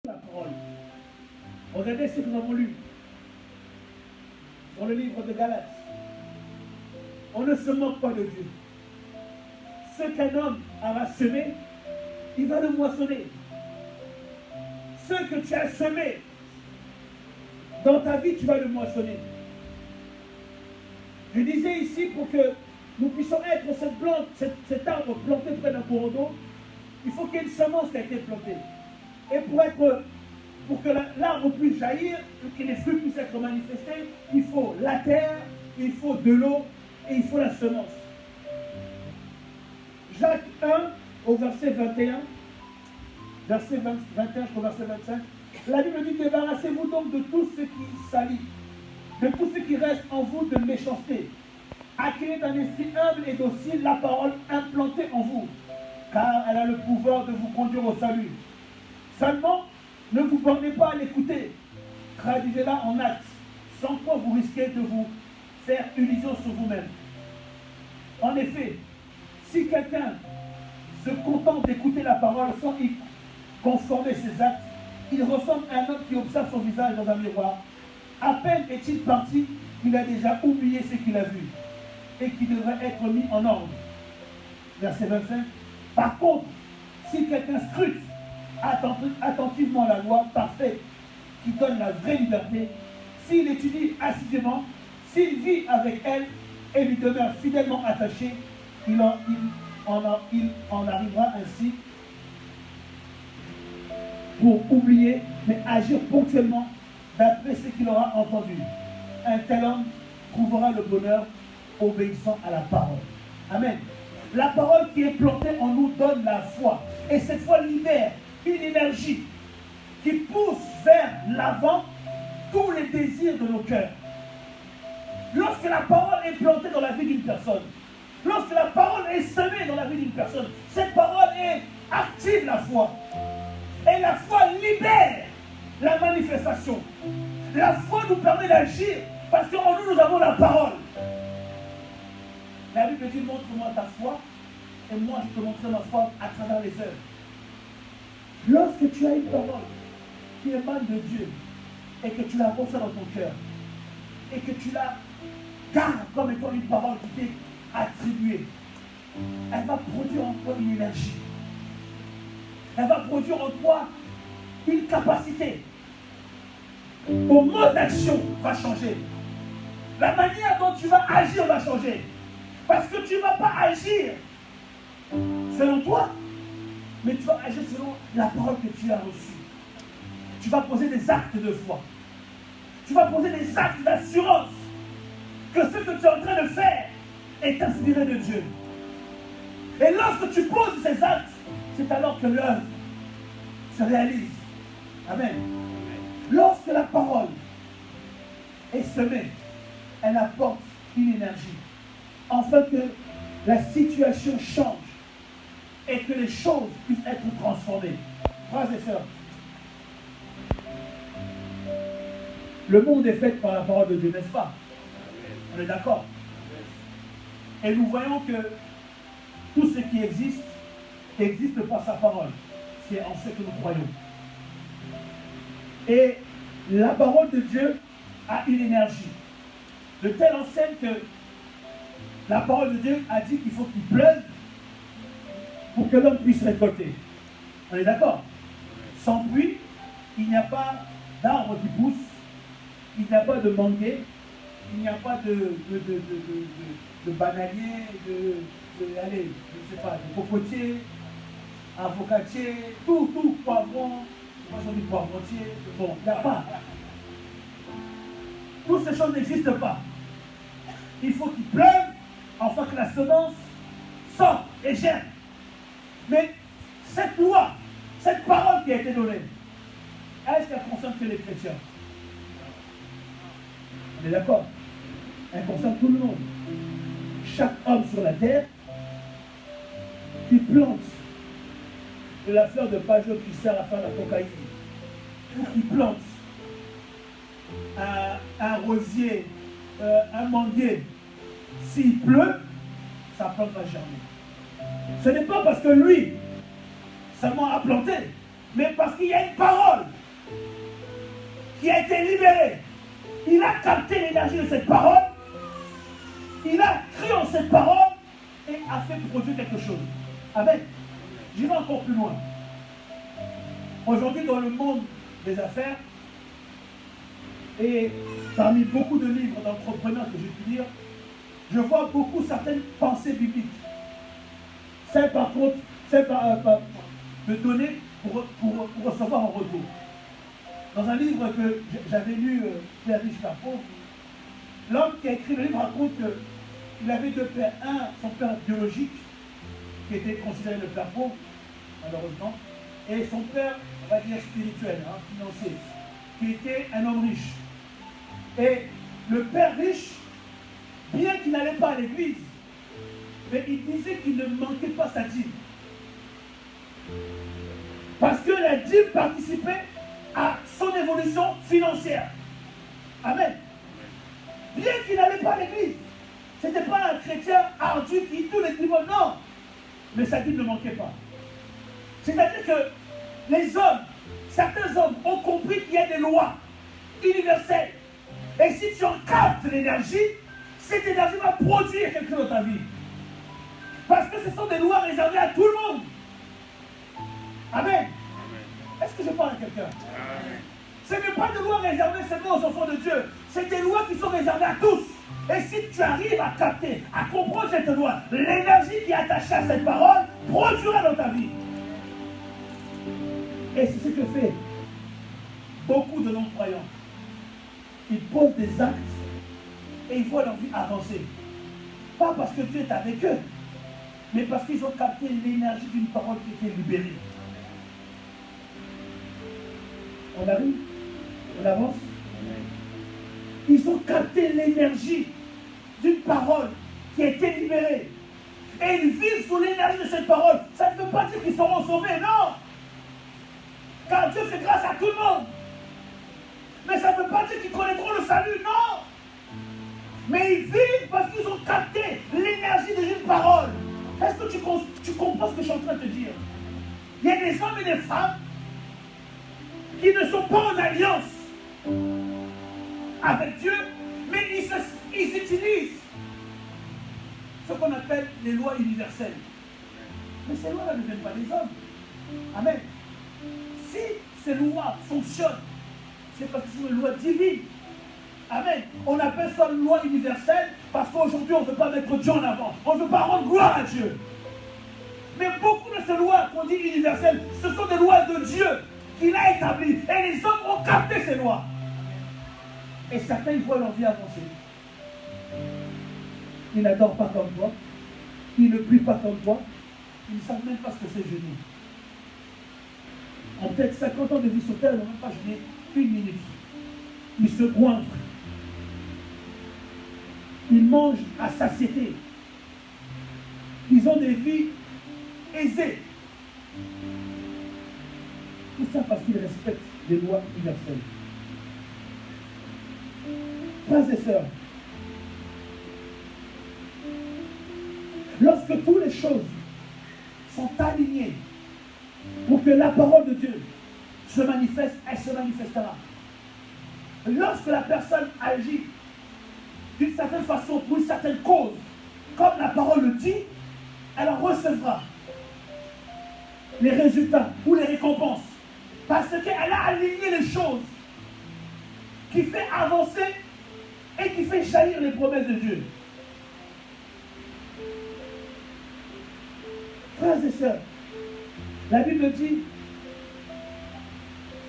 la parole. Regardez ce que nous avons lu dans le livre de Galates. On ne se moque pas de Dieu. Ce qu'un homme aura semé, il va le moissonner. Ce que tu as semé dans ta vie, tu vas le moissonner. Je disais ici, pour que nous puissions être cet arbre planté près d'un courant d'eau, il faut qu'il y ait une semence qui a été plantée. Et pour que l'arbre puisse jaillir, pour que les fruits puissent être manifestés, il faut la terre, il faut de l'eau et il faut la semence. Jacques 1 au verset 21, verset 21 jusqu'au verset 25, la Bible dit: débarrassez-vous donc de tout ce qui salit, de tout ce qui reste en vous de méchanceté. Accueillez d'un esprit humble et docile la parole implantée en vous, car elle a le pouvoir de vous conduire au salut. Seulement, ne vous bornez pas à l'écouter, traduisez-la en actes, sans quoi vous risquez de vous faire illusion sur vous-même. En effet, si quelqu'un se contente d'écouter la parole sans y conformer ses actes, il ressemble à un homme qui observe son visage dans un miroir. À peine est-il parti qu'il a déjà oublié ce qu'il a vu et qui devrait être mis en ordre. Verset 25. Par contre, si quelqu'un scrute attentivement la loi parfaite qui donne la vraie liberté, s'il étudie assidûment, s'il vit avec elle et lui demeure fidèlement attaché, il en arrivera ainsi pour oublier, mais agir ponctuellement d'après ce qu'il aura entendu. Un tel homme trouvera le bonheur obéissant à la parole. Amen. La parole qui est plantée en nous donne la foi. Et cette foi libère une énergie qui pousse vers l'avant tous les désirs de nos cœurs. Lorsque la parole est plantée dans la vie d'une personne, lorsque la parole est semée dans la vie d'une personne, cette parole active la foi. Et la foi libère la manifestation. La foi nous permet d'agir parce qu'en nous, nous avons la parole. La Bible dit: montre-moi ta foi et moi je te montrerai ma foi à travers les œuvres. Lorsque tu as une parole qui émane de Dieu et que tu la reçois dans ton cœur et que tu la gardes comme étant une parole qui t'est attribuée, elle va produire en toi une énergie. Elle va produire en toi une capacité. Ton mode d'action va changer. La manière dont tu vas agir va changer. Parce que tu ne vas pas agir selon toi, mais tu vas agir selon la parole que tu as reçue. Tu vas poser des actes de foi. Tu vas poser des actes d'assurance que ce que tu es en train de faire est inspiré de Dieu. Et lorsque tu poses ces actes, c'est alors que l'œuvre se réalise. Amen. Lorsque la parole est semée, elle apporte une énergie, afin que la situation change et que les choses puissent être transformées. Frères et sœurs, le monde est fait par la parole de Dieu, n'est-ce pas? On est d'accord? Et nous voyons que tout ce qui existe par sa parole. C'est en ce que nous croyons. Et la parole de Dieu a une énergie de telle enseigne que la parole de Dieu a dit qu'il faut qu'il pleuve pour que l'homme puisse récolter. On est d'accord? Sans pluie, il n'y a pas d'arbre qui pousse, il n'y a pas de manguier, il n'y a pas de bananier, allez, je ne sais pas, de cocotier, avocatier, tout, poivron, je ne sais pas si on dit poivrontier, bon, il n'y a pas. Toutes ces choses n'existent pas. Il faut qu'il pleuve afin que la semence sorte et germe. Mais cette loi, cette parole qui a été donnée, est-ce qu'elle concerne que les chrétiens? On est d'accord? Elle concerne tout le monde. Chaque homme sur la terre qui plante de la fleur de pajot qui sert à faire la cocaïne, ou qui plante un rosier, un manguier, s'il pleut, sa plante va germer. Ce n'est pas parce que lui seulement a planté, mais parce qu'il y a une parole qui a été libérée. Il a capté l'énergie de cette parole, il a cru en cette parole et a fait produire quelque chose. Amen. J'irai encore plus loin. Aujourd'hui, dans le monde des affaires, et parmi beaucoup de livres d'entrepreneurs que j'ai pu lire, je vois beaucoup certaines pensées bibliques. Celles par contre, de donner pour recevoir en retour. Dans un livre que j'avais lu, Père riche, Père pauvre, l'homme qui a écrit le livre raconte qu'il avait deux pères. Un, son père biologique, qui était considéré le père pauvre, malheureusement, et son père, on va dire spirituel, financier, qui était un homme riche. Et le père riche, bien qu'il n'allait pas à l'église, mais il disait qu'il ne manquait pas sa dîme. Parce que la dîme participait à son évolution financière. Amen. Bien qu'il n'allait pas à l'église, ce n'était pas un chrétien ardu qui tous les dimanches, non. Mais sa dîme ne manquait pas. C'est-à-dire que les hommes, certains hommes ont compris qu'il y a des lois universelles. Et si tu en captes l'énergie, cette énergie va produire quelque chose dans ta vie. Parce que ce sont des lois réservées à tout le monde. Amen. Est-ce que je parle à quelqu'un? Ce n'est pas des lois réservées seulement aux enfants de Dieu. C'est des lois qui sont réservées à tous. Et si tu arrives à capter, à comprendre cette loi, l'énergie qui est attachée à cette parole produira dans ta vie. Et c'est ce que fait beaucoup de non-croyants. Ils posent des actes et ils voient leur vie avancer. Pas parce que Dieu est avec eux, mais parce qu'ils ont capté l'énergie d'une parole qui était libérée. On arrive, on avance. Ils ont capté l'énergie d'une parole qui a été libérée. Et ils vivent sous l'énergie de cette parole. Ça ne veut pas dire qu'ils seront sauvés, non. Car Dieu fait grâce à tout le monde. Mais ça ne veut pas dire qu'ils connaîtront le salut, non. Mais ils vivent parce qu'ils ont capté l'énergie d'une parole. Est-ce que tu comprends ce que je suis en train de te dire? Il y a des hommes et des femmes qui ne sont pas en alliance avec Dieu, mais ils utilisent ce qu'on appelle les lois universelles. Mais ces lois-là ne viennent pas des hommes. Amen. Si ces lois fonctionnent, c'est parce que c'est une loi divine. Amen. On appelle ça une loi universelle parce qu'aujourd'hui on ne veut pas mettre Dieu en avant. On ne veut pas rendre gloire à Dieu. Mais beaucoup de ces lois qu'on dit universelles, ce sont des lois de Dieu qu'il a établies. Et les hommes ont capté ces lois. Et certains, ils voient leur vie avancer. Ils n'adorent pas comme toi. Ils ne prient pas comme toi. Ils ne savent même pas ce que c'est jeûner. En peut-être 50 ans de vie sur terre, ils n'ont même pas jeûné une minute. Ils se goinfrent. Ils mangent à satiété. Ils ont des vies aisées. Tout ça parce qu'ils respectent les lois universelles. Frères et sœurs, lorsque toutes les choses sont alignées pour que la parole de Dieu se manifeste, elle se manifestera. Lorsque la personne agit d'une certaine façon pour une certaine cause, comme la parole le dit, elle recevra les résultats ou les récompenses. Parce qu'elle a aligné les choses qui fait avancer et qui fait jaillir les promesses de Dieu. Frères et sœurs, la Bible dit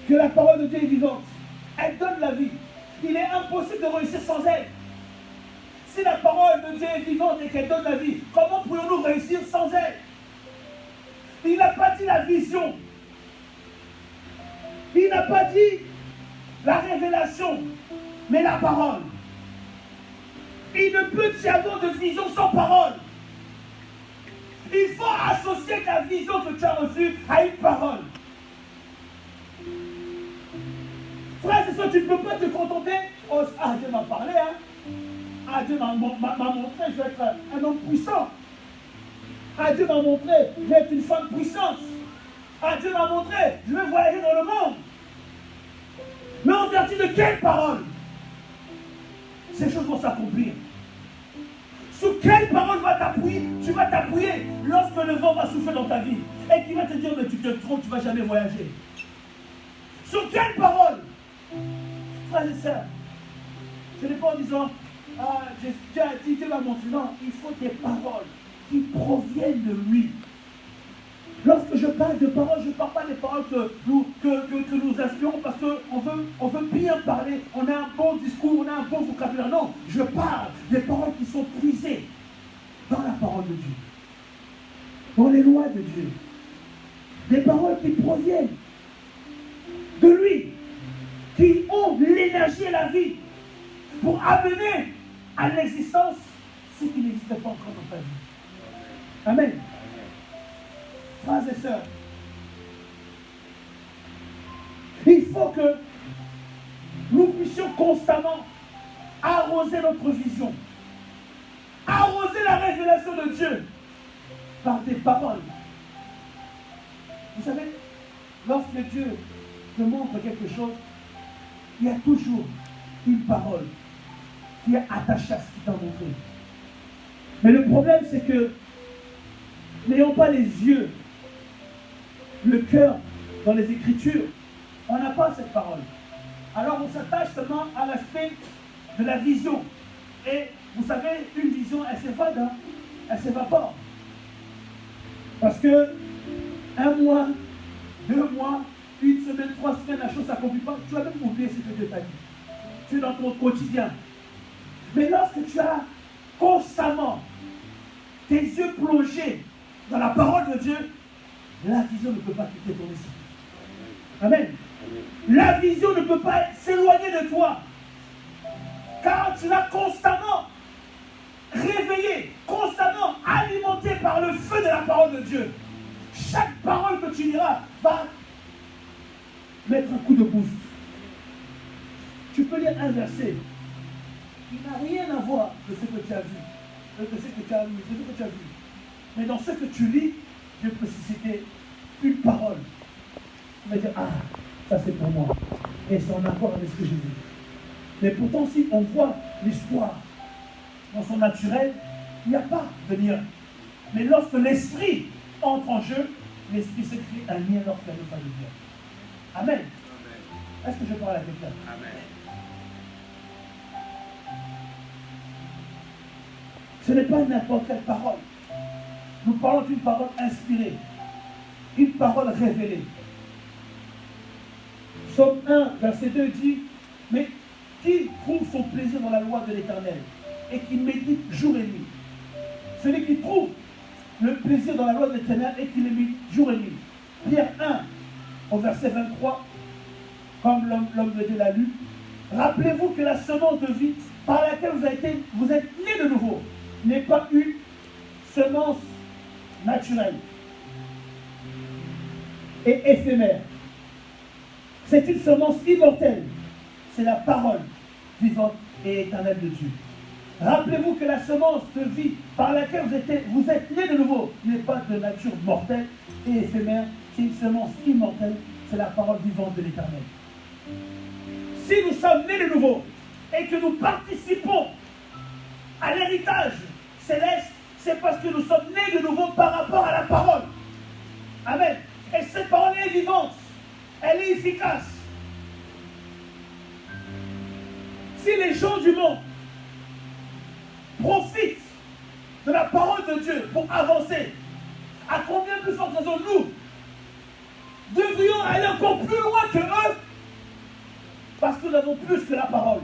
que la parole de Dieu est vivante. Elle donne la vie. Il est impossible de réussir sans elle. Si la parole de Dieu est vivante et qu'elle donne la vie, comment pourrions-nous réussir sans elle? Il n'a pas dit la vision. Il n'a pas dit la révélation, mais la parole. Il ne peut y avoir de vision sans parole. Il faut associer ta vision que tu as reçue à une parole. Frère, c'est ça, tu ne peux pas te contenter. Oh, ah, Dieu m'a parlé, hein. Ah, Dieu m'a montré, je vais être un homme puissant. Ah, Dieu m'a montré, je vais être une femme puissante. Ah, Dieu m'a montré, je vais voyager dans le monde. Mais en vertu de quelle parole ces choses vont s'accomplir? Sur quelle parole va t'appuyer? Tu vas t'appuyer lorsque le vent va souffler dans ta vie et qui va te dire, mais tu te trompes, tu ne vas jamais voyager. Sur quelle parole? Frères et sœurs, ce n'est pas en disant, ah, Dieu a dit, Dieu m'a montré. Non, il faut des paroles qui proviennent de lui. Lorsque je parle de paroles, je ne parle pas des paroles que nous inspirons parce qu'on veut bien parler, on a un bon discours, on a un bon vocabulaire. Non, je parle des paroles qui sont puisées dans la parole de Dieu, dans les lois de Dieu. Des paroles qui proviennent de lui, qui ont l'énergie et la vie pour amener à l'existence ce qui n'existait pas encore dans ta vie. Amen. Frères et sœurs, il faut que nous puissions constamment arroser notre vision, arroser la révélation de Dieu par des paroles. Vous savez, lorsque Dieu te montre quelque chose, il y a toujours une parole qui est attachée à ce qu'il t'a montré. Mais le problème, c'est que n'ayons pas les yeux, le cœur dans les Écritures, on n'a pas cette parole. Alors on s'attache seulement à l'aspect de la vision. Et vous savez, une vision, elle s'évade, hein? Elle s'évapore. Parce que un mois, 2 mois, 1 semaine, 3 semaines, la chose ne s'accomplit pas. Tu vas même oublier ce que Dieu t'a dit. Tu es dans ton quotidien. Mais lorsque tu as constamment tes yeux plongés dans la parole de Dieu, la vision ne peut pas quitter ton esprit. Amen. La vision ne peut pas s'éloigner de toi. Car tu l'as constamment réveillé, constamment alimenté par le feu de la parole de Dieu. Chaque parole que tu liras va mettre un coup de boost. Tu peux lire un verset. Il n'a rien à voir de ce que tu as vu, de ce que tu as lu, de ce que tu as vu. Mais dans ce que tu lis, Dieu peut susciter une parole. Tu vas dire, ah, ça c'est pour moi. Et c'est en accord avec ce que j'ai vu. Mais pourtant, si on voit l'histoire dans son naturel, il n'y a pas de lien. Mais lorsque l'esprit entre en jeu, l'esprit se crée un lien lorsqu'il n'y a pas de lien. Amen. Est-ce que je parle à quelqu'un? Amen. Ce n'est pas n'importe quelle parole. Nous parlons d'une parole inspirée, une parole révélée. Psaume 1, verset 2 dit, mais qui trouve son plaisir dans la loi de l'Éternel et qui médite jour et nuit? Celui qui trouve le plaisir dans la loi de l'Éternel et qui le médite jour et nuit. Pierre 1, au verset 23, comme l'homme de Dieu l'a lu, rappelez-vous que la semence de vie par laquelle vous êtes nés de nouveau n'est pas une semence naturelle et éphémère. C'est une semence immortelle. C'est la parole vivante et éternelle de Dieu. Rappelez-vous que la semence de vie par laquelle vous êtes nés de nouveau n'est pas de nature mortelle et éphémère. C'est une semence immortelle. C'est la parole vivante de l'Éternel. Si nous sommes nés de nouveau et que nous participons à l'héritage céleste, c'est parce que nous sommes nés de nouveau par rapport à la parole. Amen. Et cette parole est vivante. Elle est efficace. Si les gens du monde profitent de la parole de Dieu pour avancer, à combien plus forte raison nous devrions aller encore plus loin que eux, parce que nous avons plus que la parole.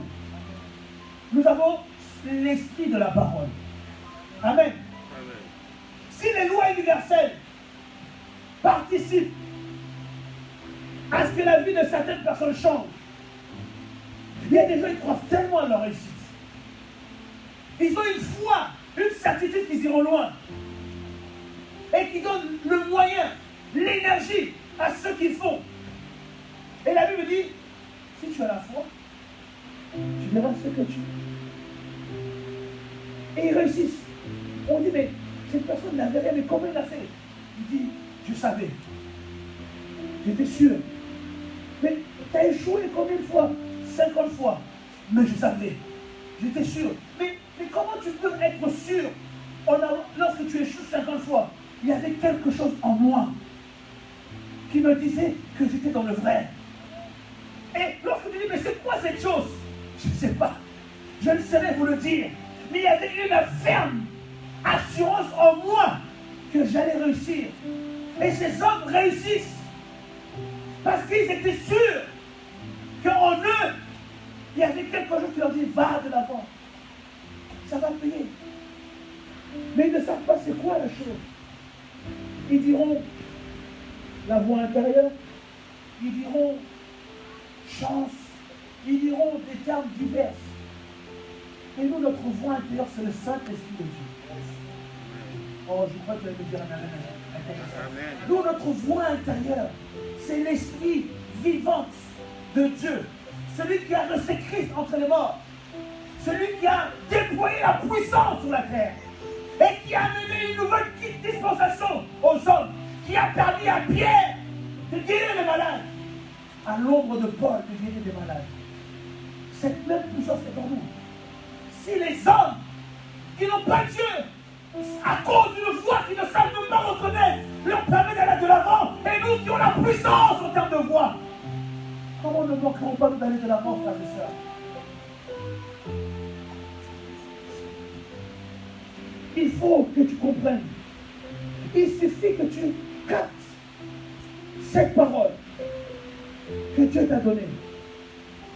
Nous avons l'esprit de la parole. Amen. Amen. Si les lois universelles participent à ce que la vie de certaines personnes change, il y a des gens qui croient tellement à leur réussite. Ils ont une foi, une certitude qu'ils iront loin. Et qui donnent le moyen, l'énergie à ceux qu'ils font. Et la Bible dit, si tu as la foi, tu verras ce que tu veux. Et ils réussissent. On dit, mais cette personne n'avait rien, mais comment il a fait? Il dit, je savais. J'étais sûr. Mais tu as échoué combien de fois? 50 fois. Mais je savais. J'étais sûr. Mais comment tu peux être sûr lorsque tu échoues 50 fois? Il y avait quelque chose en moi qui me disait que j'étais dans le vrai. Et lorsque tu dis, mais c'est quoi cette chose? Je ne sais pas. Je ne saurais vous le dire. Mais il y avait une ferme assurance en moi que j'allais réussir. Et ces hommes réussissent parce qu'ils étaient sûrs qu'en eux, il y avait quelque chose qui leur dit, va de l'avant. Ça va payer. Mais ils ne savent pas c'est quoi la chose. Ils diront la voie intérieure, ils diront chance, ils diront des termes divers. Et nous, notre voie intérieure, c'est le Saint-Esprit de Dieu. Oh, je crois que tu vas me dire un amen. Nous, notre voie intérieure, c'est l'Esprit vivant de Dieu. Celui qui a reçu Christ entre les morts. Celui qui a déployé la puissance sur la terre. Et qui a amené une nouvelle dispensation aux hommes. Qui a permis à Pierre de guérir les malades. À l'ombre de Paul de guérir des malades. Cette même puissance est en nous. Si les hommes qui n'ont pas Dieu, à cause d'une foi qu'ils ne savent même pas reconnaître, leur permet d'aller de l'avant, et nous qui avons la puissance en termes de voix, comment ne manquerons pas nous d'aller de l'avant, frères et sœurs? Il faut que tu comprennes. Il suffit que tu captes cette parole que Dieu t'a donnée.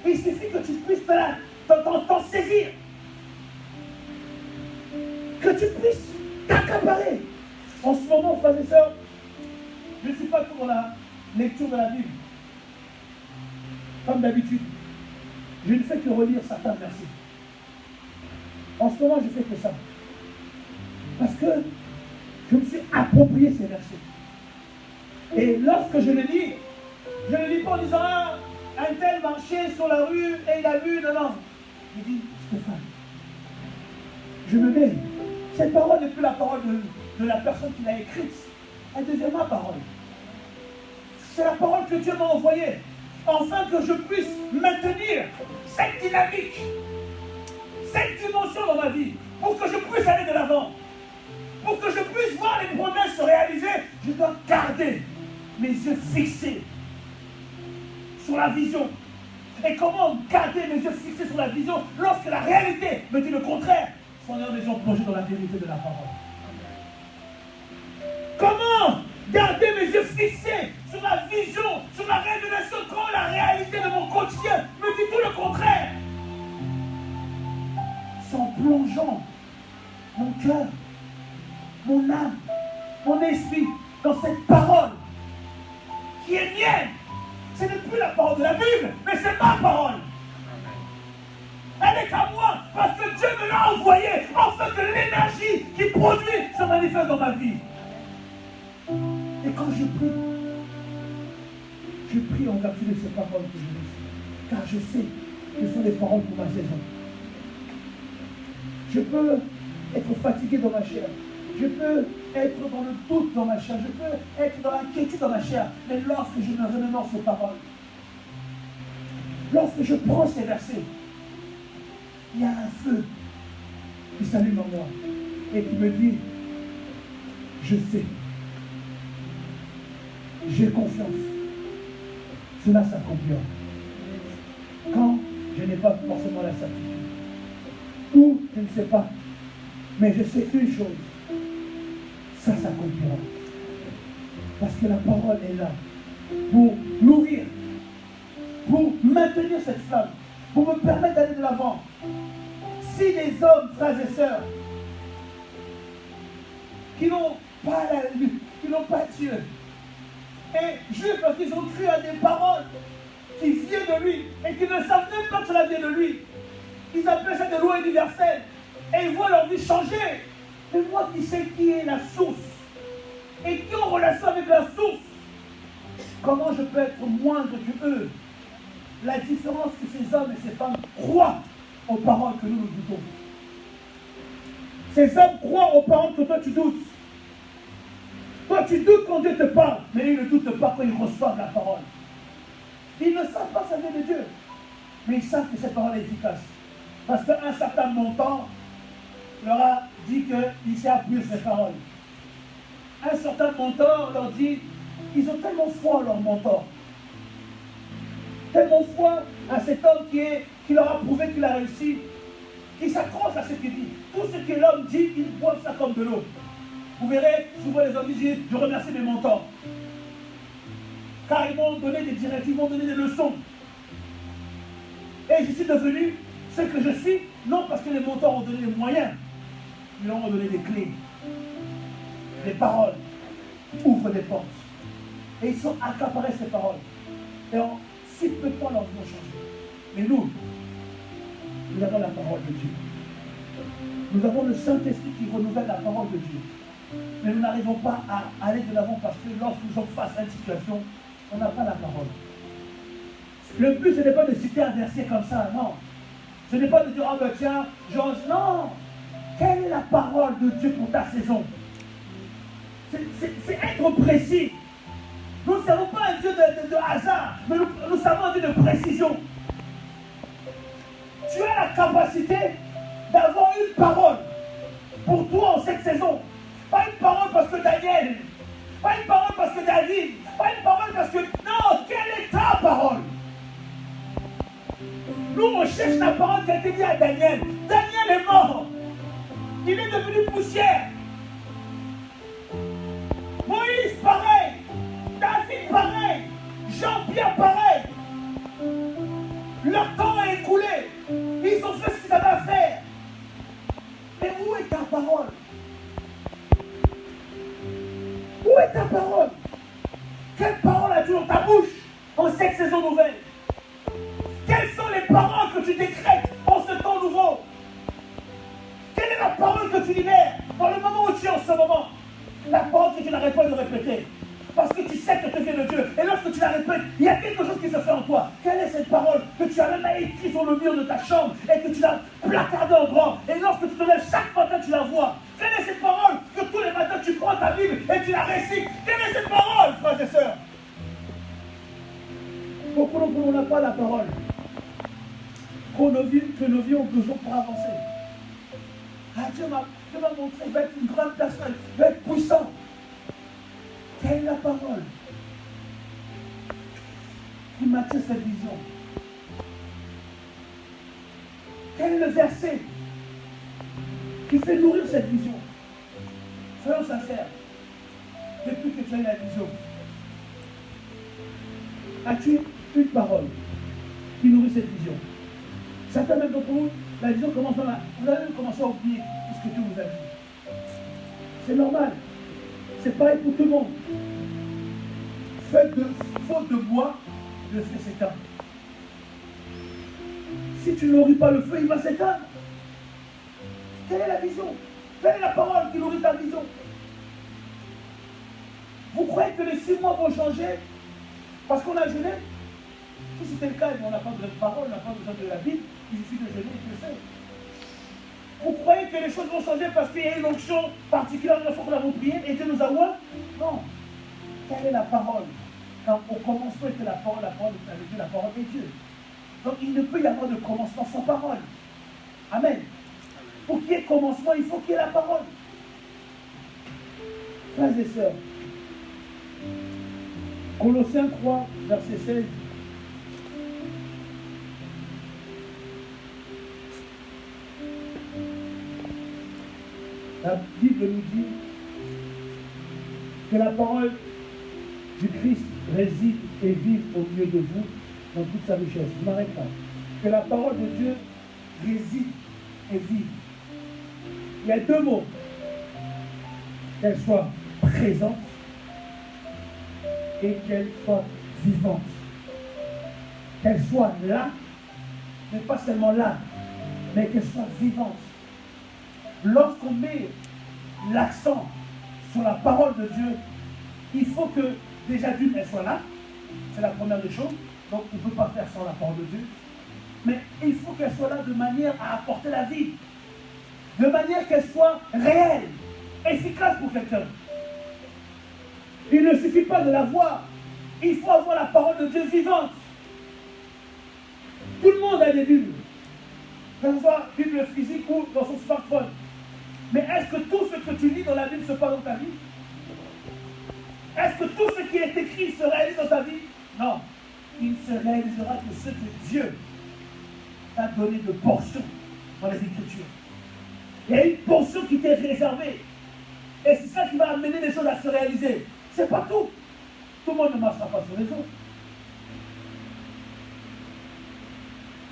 Il suffit que tu puisses t'en saisir. Que tu puisses t'accaparer. En ce moment, frères et sœurs, je ne suis pas trop dans la lecture de la Bible. Comme d'habitude, je ne fais que relire certains versets. En ce moment, je fais que ça. Parce que je me suis approprié ces versets. Et lorsque je le lis pas en disant un tel marchait sur la rue et il a vu, non. Je dis, Stéphane, je me mets. Cette parole n'est plus la parole de la personne qui l'a écrite. Elle devient ma parole. C'est la parole que Dieu m'a envoyée. Afin que je puisse maintenir cette dynamique, cette dimension dans ma vie. Pour que je puisse aller de l'avant. Pour que je puisse voir les promesses se réaliser, je dois garder mes yeux fixés sur la vision. Et comment garder mes yeux fixés sur la vision lorsque la réalité me dit le contraire? Sans ayant les yeux plongés dans la vérité de la parole. Comment garder mes yeux fixés sur la vision, sur la révélation, quand la réalité de mon quotidien me dit tout le contraire? C'est en plongeant mon cœur, mon âme, mon esprit dans cette parole qui est mienne. Ce n'est plus la parole de la Bible, mais c'est ma parole. Elle est à moi parce que Dieu me l'a envoyée afin que l'énergie qui produit se manifeste dans ma vie. Et quand je prie en vertu de ces paroles que je lis, car je sais que ce sont des paroles pour ma saison. Je peux être fatigué dans ma chair. Je peux être dans le doute dans ma chair. Je peux être dans l'inquiétude dans ma chair. Mais lorsque je me remémore ces paroles, lorsque je prends ces versets, il y a un feu qui s'allume en moi et qui me dit, je sais, j'ai confiance, cela s'accomplira. Quand je n'ai pas forcément la certitude, ou je ne sais pas, mais je sais une chose, ça s'accomplira. Parce que la parole est là pour nourrir, pour maintenir cette flamme, pour me permettre d'aller de l'avant. Si les hommes, frères et sœurs, qui n'ont pas la lutte, qui n'ont pas Dieu, et juste parce qu'ils ont cru à des paroles qui viennent de lui, et qui ne savent même pas que cela vient de lui, ils appellent ça des lois universelles, et ils voient leur vie changer. Mais moi qui sais qui est la source, et qui est en relation avec la source, comment je peux être moindre que eux? La différence que ces hommes et ces femmes croient aux paroles que nous doutons. Ces hommes croient aux paroles que toi tu doutes. Toi, tu doutes quand Dieu te parle, mais ils ne doutent pas quand ils reçoivent la parole. Ils ne savent pas ça vient de Dieu, mais ils savent que cette parole est efficace. Parce qu'un certain montant leur a dit qu'il s'est appuyé sur cette parole. Un certain mentor leur dit, ils ont tellement foi en leur mentor. Tellement foi à cet homme qui leur a prouvé qu'il a réussi, qui s'accroche à ce qu'il dit. Tout ce que l'homme dit, ils boivent ça comme de l'eau. Vous verrez, souvent les hommes disent, je remercie mes mentors. Car ils m'ont donné des directives, ils m'ont donné des leçons. Et je suis devenu ce que je suis, non parce que les mentors ont donné les moyens, ils leur ont donné des clés, des paroles qui ouvrent des portes. Et ils sont accaparés ces paroles. Et en si peu de temps, leur vie va changer. Mais nous avons la parole de Dieu. Nous avons le Saint-Esprit qui renouvelle la parole de Dieu. Mais nous n'arrivons pas à aller de l'avant parce que lorsque nous sommes face à une situation, on n'a pas la parole. Le but, ce n'est pas de citer un verset comme ça, non. Ce n'est pas de dire, ah ben tiens, Georges, non. Quelle est la parole de Dieu pour ta saison? C'est être précis. Nous ne savons pas un Dieu de hasard, mais nous savons un Dieu de précision. Tu as la capacité d'avoir une parole pour toi en cette saison. Pas une parole parce que Daniel, pas une parole parce que David, pas une parole parce que... Non, quelle est ta parole? Nous, on cherche la parole qui a été dite à Daniel. Daniel est mort. Il est devenu poussière. Moïse, pareil. David, pareil. Jean-Pierre, pareil. Leur temps est écoulé. Ils ont fait ce qu'ils avaient à faire. Mais où est ta parole? Où est ta parole? Quelle parole as-tu dans ta bouche en cette saison nouvelle? Quelles sont les paroles que tu décrètes en ce temps nouveau? Quelle est la parole que tu libères dans le moment où tu es en ce moment? La parole que tu n'arrêtes pas de répéter. Parce que tu sais que tu viens de Dieu. Et lorsque tu la répètes, il y a quelque chose qui se fait en toi. Quelle est cette parole que tu as même écrite sur le mur de ta chambre et que tu l'as placardée en grand? Et lorsque tu te lèves chaque matin, tu la vois. Quelle est cette parole que tous les matins tu prends ta Bible et tu la récites? Quelle est cette parole, frères et sœurs? Beaucoup d'entre nous n'ont pas la parole que nos vies ont besoin pour avancer. Ah, Dieu m'a montré, il va être une grande personne, il va être puissant. Quelle est la parole qui maintient cette vision? Quel est le verset qui fait nourrir cette vision? Soyons sincères. Depuis que tu as eu la vision, as-tu une parole qui nourrit cette vision? Certains même d'entre vous, la vision commence dans la... Vous avez même commencé à oublier tout ce que Dieu vous a dit. C'est normal. C'est pareil pour tout le monde. Faute de bois, le feu s'éteint. Si tu ne nourris pas le feu, il va s'éteindre. Quelle est la vision? Quelle est la parole qui nourrit ta vision? Vous croyez que les 6 mois vont changer parce qu'on a jeûné? Si c'était le cas, on n'a pas besoin de parole, on n'a pas besoin de la Bible, il suffit de jeûner et de le faire. Vous croyez que les choses vont changer parce qu'il y a une onction particulière une fois que nous avons prié et Dieu nous a ouvert? Non. Quelle est la parole? Quand au commencement était la parole avec Dieu, la parole est Dieu. Donc il ne peut y avoir de commencement sans parole. Amen. Pour qu'il y ait commencement, il faut qu'il y ait la parole. Frères et sœurs, Colossiens 3, verset 16. La Bible nous dit que la parole du Christ réside et vive au milieu de vous dans toute sa richesse. Je m'arrête là. Que la parole de Dieu réside et vive. Il y a 2 mots. Qu'elle soit présente et qu'elle soit vivante. Qu'elle soit là, mais pas seulement là, mais qu'elle soit vivante. Lorsqu'on met l'accent sur la parole de Dieu, il faut que déjà d'une, elle soit là. C'est la première des choses. Donc on ne peut pas faire sans la parole de Dieu. Mais il faut qu'elle soit là de manière à apporter la vie. De manière qu'elle soit réelle, efficace pour quelqu'un. Il ne suffit pas de la voir. Il faut avoir la parole de Dieu vivante. Tout le monde a des Bibles. Que ce soit Bible physique ou dans son smartphone. Mais est-ce que tout ce que tu lis dans la Bible se passe dans ta vie? Est-ce que tout ce qui est écrit se réalise dans ta vie? Non. Il ne se réalisera que ce que Dieu t'a donné de portions dans les Écritures. Il y a une portion qui t'est réservée. Et c'est ça qui va amener les choses à se réaliser. C'est pas tout. Tout le monde ne marchera pas sur les eaux.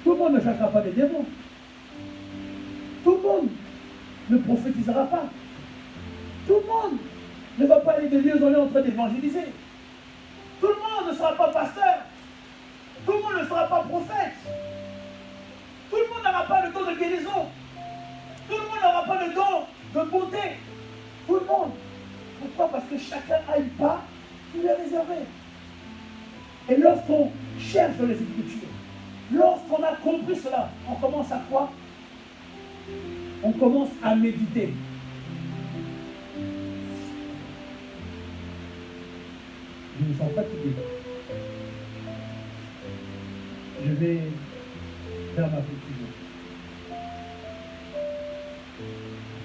Tout le monde ne chassera pas des démons. Tout le monde ne prophétisera pas. Tout le monde ne va pas aller de lieu en lieu en train d'évangéliser. Tout le monde ne sera pas pasteur. Tout le monde ne sera pas prophète. Tout le monde n'aura pas le don de guérison. Tout le monde n'aura pas le don de bonté. Tout le monde. Pourquoi? Parce que chacun a une part qui lui est réservée. Et lorsqu'on cherche dans les Écritures, lorsqu'on a compris cela, on commence à quoi? On commence à méditer. Je me sens fatigué. Je vais faire ma conclusion.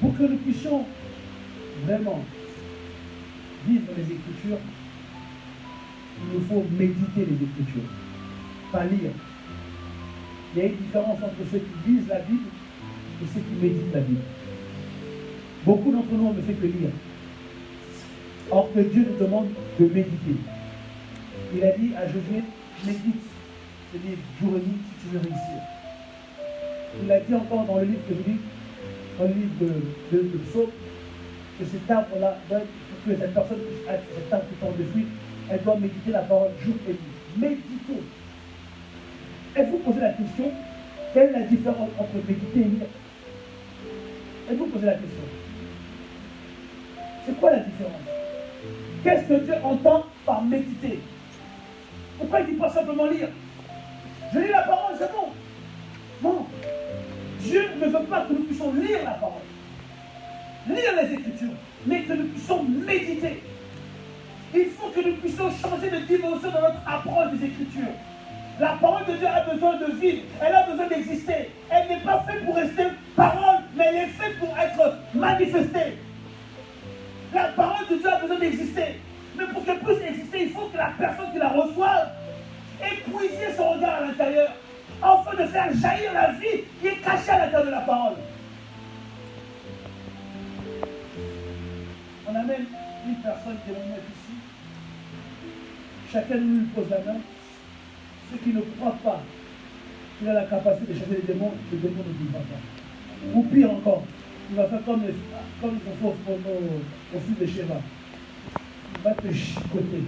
Pour que nous puissions vraiment vivre les Écritures, il nous faut méditer les Écritures, pas lire. Il y a une différence entre ceux qui lisent la Bible et ceux qui méditent la Bible. Beaucoup d'entre nous, on ne fait que lire. Or que Dieu nous demande de méditer. Il a dit à Josué, médite ce livre jour et nuit si tu veux réussir. Il a dit encore dans le livre que je lis, dans le livre de Psaume, que cet arbre-là, pour que cette personne puisse être cet arbre qui porte des fruits, elle doit méditer la parole jour et nuit. Méditons. Êtes-vous posé la question, quelle est la différence entre méditer et lire? Êtes-vous posé la question? C'est quoi la différence? Qu'est-ce que Dieu entend par méditer? Pourquoi il ne dit pas simplement lire? Je lis la parole, c'est bon. Non. Dieu ne veut pas que nous puissions lire la parole, lire les Écritures, mais que nous puissions méditer. Il faut que nous puissions changer de dimension dans notre approche des Écritures. La parole de Dieu a besoin de vivre, elle a besoin d'exister. Elle n'est pas faite pour rester parole, mais elle est faite pour être manifestée. La parole de Dieu a besoin d'exister. Mais pour qu'elle puisse exister, il faut que la personne qui la reçoive ait puisé son regard à l'intérieur, afin de faire jaillir la vie qui est cachée à l'intérieur de la parole. On amène une personne qui est venue ici. Chacun de nous lui pose la main. Ceux qui ne croient pas qu'il a la capacité de chasser les démons ne vivra pas. Ou pire encore, il va faire comme ils ont fait au fil de Sheba. Il va te chicoter.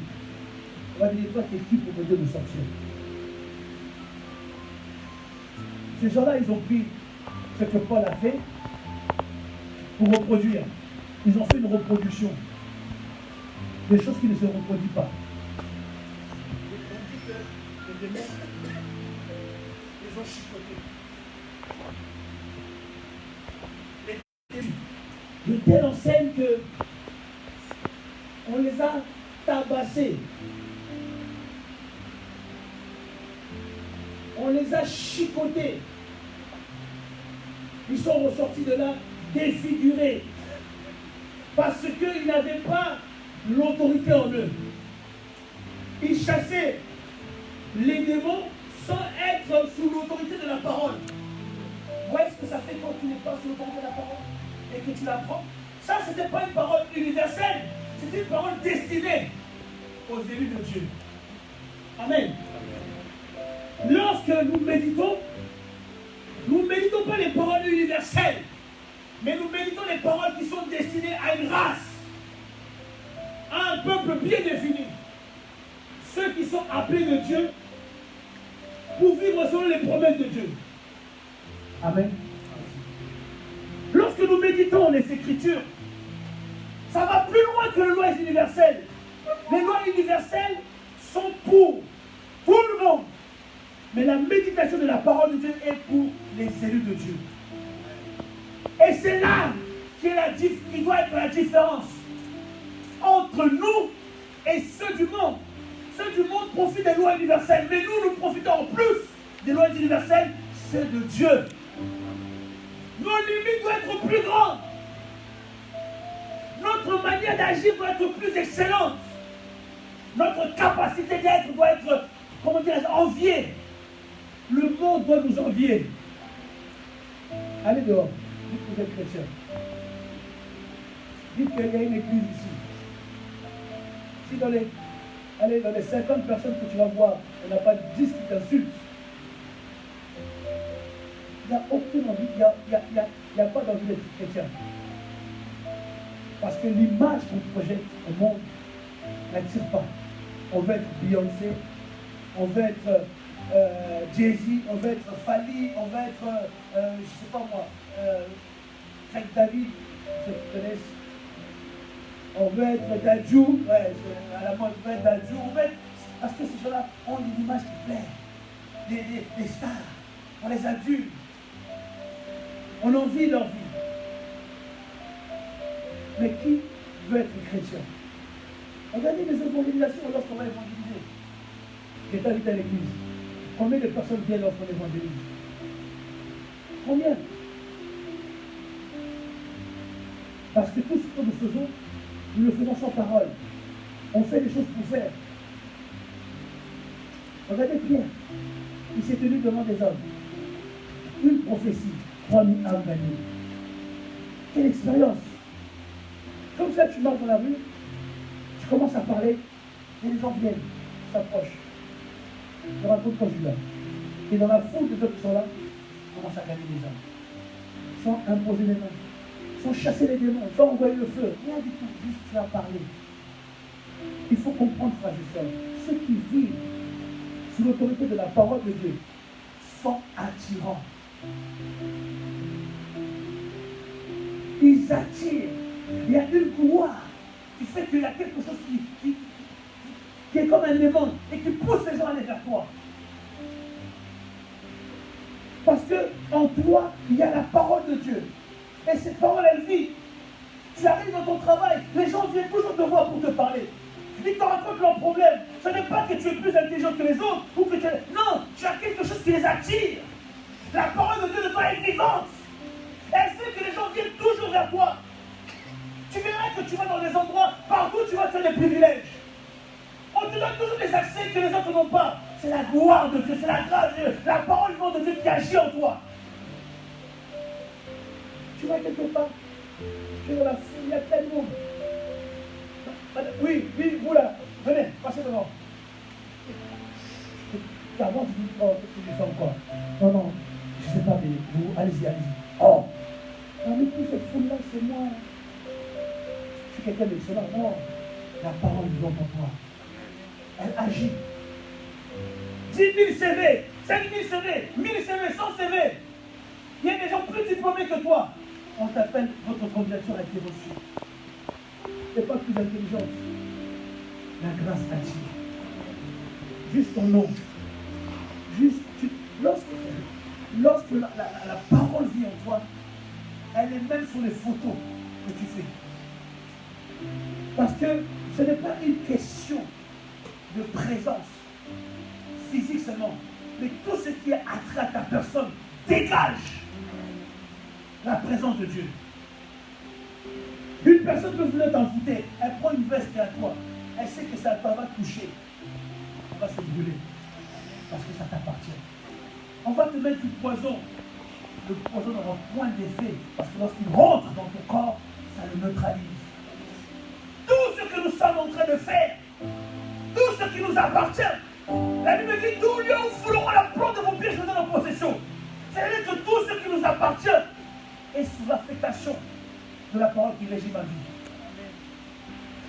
Il va dire, toi, t'es qui pour me dire de sortir? Ces gens-là, ils ont pris ce que Paul a fait pour reproduire. Ils ont fait une reproduction. Des choses qui ne se reproduisent pas. Les démons, ils ont chicoté. De telle enseigne que on les a tabassés. On les a chicotés. Ils sont ressortis de là défigurés. Parce qu'ils n'avaient pas l'autorité en eux. Ils chassaient les démons sans être sous l'autorité de la parole. Vous voyez ce que ça fait quand tu n'es pas sous l'autorité de la parole et que tu l'apprends? Ça, ce n'était pas une parole universelle. C'était une parole destinée aux élus de Dieu. Amen. Lorsque nous méditons pas les paroles universelles, mais nous méditons les paroles qui sont destinées à une race, à un peuple bien défini. Ceux qui sont appelés de Dieu pour vivre selon les promesses de Dieu. Amen. Lorsque nous méditons les Écritures, ça va plus loin que les lois universelles. Les lois universelles sont pour tout le monde. Mais la méditation de la parole de Dieu est pour les élus de Dieu. Et c'est là qui doit être la différence entre nous Et ceux du monde profitent des lois universelles. Mais nous profitons en plus des lois universelles, c'est de Dieu. Nos limites doivent être plus grandes. Notre manière d'agir doit être plus excellente. Notre capacité d'être doit être, comment dire, enviée. Le monde doit nous envier. Allez dehors, dites que vous êtes chrétien. Dites qu'il y a une église ici. Si dans les 50 personnes que tu vas voir, il n'y en a pas 10 qui t'insultent. Il n'y a aucune envie, il n'y a pas d'envie d'être chrétien. Parce que l'image qu'on projette au monde n'attire pas. On veut être Beyoncé, on veut être Jay-Z, on veut être Fali, on veut être, je ne sais pas moi, Craig David, ceux qui connaissent. On veut être Dadju, ouais, à la mode, on veut être Dadju, on veut être, parce que ces gens-là ont une image qui plaît, des stars, on les adule, on envie leur vie. Mais qui veut être chrétien? Regardez les évangélisations lorsqu'on va évangéliser. J'étais invité à l'église. Combien de personnes viennent lorsqu'on évangélise? Combien? Parce que tout ce que nous faisons, nous le faisons sans parole. On fait des choses pour faire. Regardez Pierre. Il s'est tenu devant des hommes. Une prophétie, 3000 âmes gagnées. Quelle expérience! Comme ça, tu marches dans la rue, tu commences à parler, et les gens viennent, s'approchent. Je raconte quand je suis là. Et dans la foule de ceux qui sont là, tu commences à gagner les hommes. Sans imposer les mains, sans chasser les démons, sans envoyer le feu. Rien du tout, juste tu as parlé. Il faut comprendre, frères et sœurs, ceux qui vivent sous l'autorité de la parole de Dieu sont attirants. Ils attirent. Il y a une gloire qui fait qu'il y a quelque chose qui est comme un aimant et qui pousse les gens à aller vers toi. Parce qu'en toi, il y a la parole de Dieu. Et cette parole, elle vit. Tu arrives dans ton travail, les gens viennent toujours te voir pour te parler. Ils te racontent leurs problèmes. Ce n'est pas que tu es plus intelligent que les autres ou que tu es... Non, tu as quelque chose qui les attire. La parole de Dieu de toi est vivante. Elle fait que les gens viennent toujours vers toi. Tu verras que tu vas dans des endroits, partout tu vas faire des privilèges. On te donne toujours des accès que les autres n'ont pas. C'est la gloire de Dieu, c'est la grâce de Dieu, la parole de Dieu qui agit en toi. Tu vas quelque part, tu es dans la foule, il y a plein de monde. Oui, vous là, venez, passez devant. Avant, tu dis, oh, qu'est-ce que je fais encore? Non, je ne sais pas, mais vous, allez-y. Oh, parmi toute cette foule-là, c'est moi. Je suis quelqu'un d'excellent. Non, la parole vivante en toi. Elle agit. 10 000 CV, 5 000 CV, 1000 CV, 100 CV. Il y a des gens plus diplômés que toi. On t'appelle, votre candidature a été reçue. Tu n'es pas plus intelligente. La grâce agit. Juste ton nom. Juste, lorsque la parole vit en toi, elle est même sur les photos que tu fais. Parce que ce n'est pas une question de présence physique seulement, mais tout ce qui est attrait à ta personne dégage la présence de Dieu. Une personne peut venir t'envoûter, elle prend une veste qui est à toi, elle sait que ça va toucher, on va se brûler, parce que ça t'appartient. On va te mettre du poison, le poison n'aura point d'effet, parce que lorsqu'il rentre dans ton corps, ça le neutralise. Tout ce que nous sommes en train de faire, tout ce qui nous appartient, la Bible dit, tout lieu où fouleront la plante de vos pieds, je vous donne en possession. C'est-à-dire que tout ce qui nous appartient est sous l'affectation de la parole qui régit ma vie.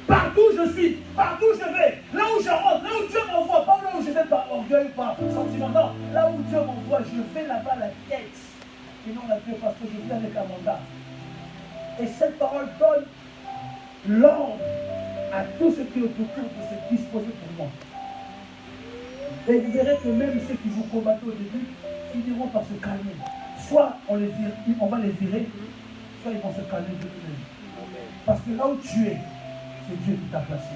Partout où je suis, partout où je vais, là où je rentre, là où Dieu m'envoie, pas là où je vais par orgueil, par sentiment, non, là où Dieu m'envoie, je vais là-bas la tête, et non la queue, parce que je viens avec un mandat. Et cette parole donne l'ordre à tout ce qui est autour de se disposer pour moi. Et vous verrez que même ceux qui vous combattent au début finiront par se calmer. Soit on va les virer, soit ils vont se calmer de eux-mêmes. Parce que là où tu es, c'est Dieu qui t'a placé.